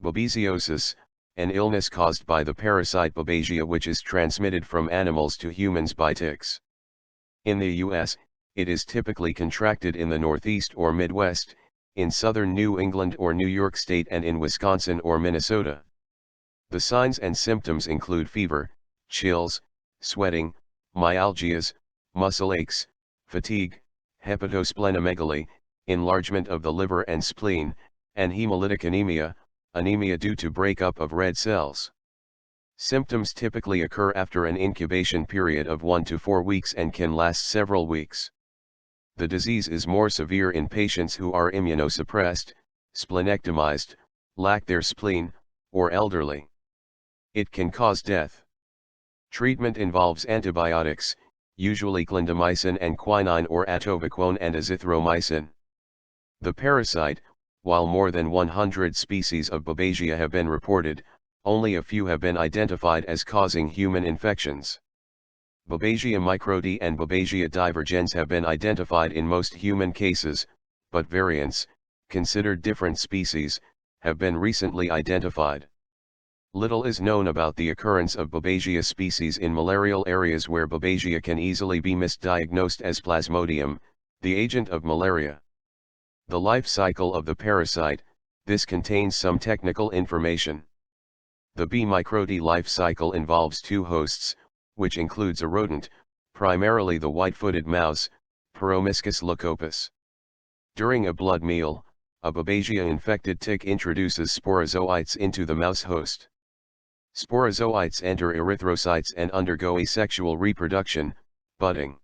Babesiosis, an illness caused by the parasite Babesia which is transmitted from animals to humans by ticks. In the U.S., it is typically contracted in the Northeast or Midwest, in southern New England or New York State, and in Wisconsin or Minnesota. The signs and symptoms include fever, chills, sweating, myalgias, muscle aches, fatigue, hepatosplenomegaly, enlargement of the liver and spleen, and hemolytic anemia, anemia due to breakup of red cells. Symptoms typically occur after an incubation period of 1 to 4 weeks and can last several weeks. The disease is more severe in patients who are immunosuppressed, splenectomized, lack their spleen, or elderly. It can cause death. Treatment involves antibiotics, usually clindamycin and quinine or atovaquone and azithromycin. The parasite, while more than 100 species of Babesia have been reported, only a few have been identified as causing human infections. Babesia microti and Babesia divergens have been identified in most human cases, but variants, considered different species, have been recently identified. Little is known about the occurrence of Babesia species in malarial areas where Babesia can easily be misdiagnosed as Plasmodium, the agent of malaria. The life cycle of the parasite, this contains some technical information. The B. microti life cycle involves 2 hosts, which includes a rodent, primarily the white-footed mouse, Pyromyscus leucopus. During a blood meal, a Babesia-infected tick introduces sporozoites into the mouse host. Sporozoites enter erythrocytes and undergo asexual reproduction, budding.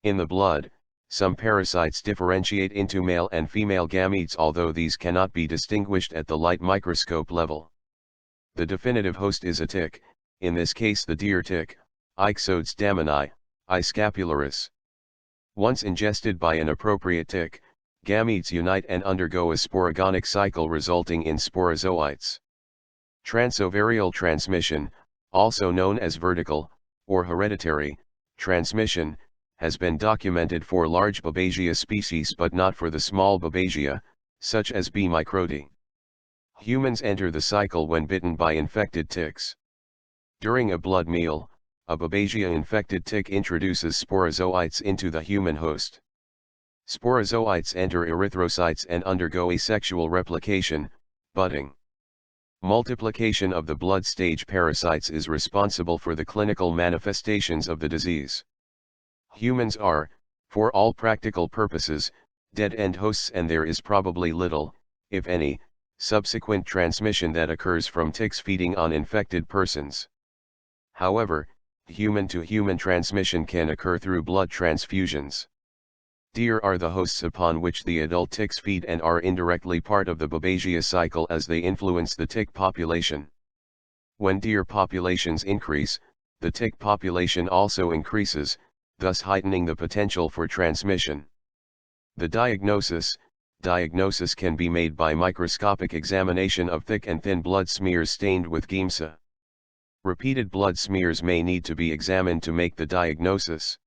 In the blood, some parasites differentiate into male and female gametes, although these cannot be distinguished at the light microscope level. The definitive host is a tick, in this case the deer tick, Ixodes damani, I. scapularis. Once ingested by an appropriate tick, gametes unite and undergo a sporogonic cycle resulting in sporozoites. Transovarial transmission, also known as vertical, or hereditary, transmission, has been documented for large Babesia species but not for the small Babesia, such as B. microti. Humans enter the cycle when bitten by infected ticks. During a blood meal, a Babesia-infected tick introduces sporozoites into the human host. Sporozoites enter erythrocytes and undergo asexual replication, budding. Multiplication of the blood stage parasites is responsible for the clinical manifestations of the disease. Humans are, for all practical purposes, dead-end hosts, and there is probably little, if any, subsequent transmission that occurs from ticks feeding on infected persons. However, human-to-human transmission can occur through blood transfusions. Deer are the hosts upon which the adult ticks feed and are indirectly part of the Babesia cycle as they influence the tick population. When deer populations increase, the tick population also increases, thus heightening the potential for transmission. The diagnosis can be made by microscopic examination of thick and thin blood smears stained with Giemsa. Repeated blood smears may need to be examined to make the diagnosis.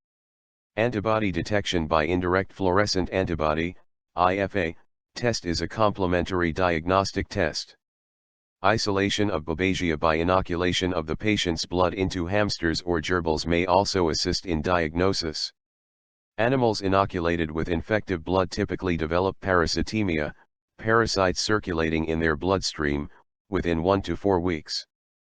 Antibody detection by indirect fluorescent antibody, IFA, test is a complementary diagnostic test. Isolation of Babesia by inoculation of the patient's blood into hamsters or gerbils may also assist in diagnosis. Animals inoculated with infective blood typically develop parasitemia, parasites circulating in their bloodstream, within 1 to 4 weeks.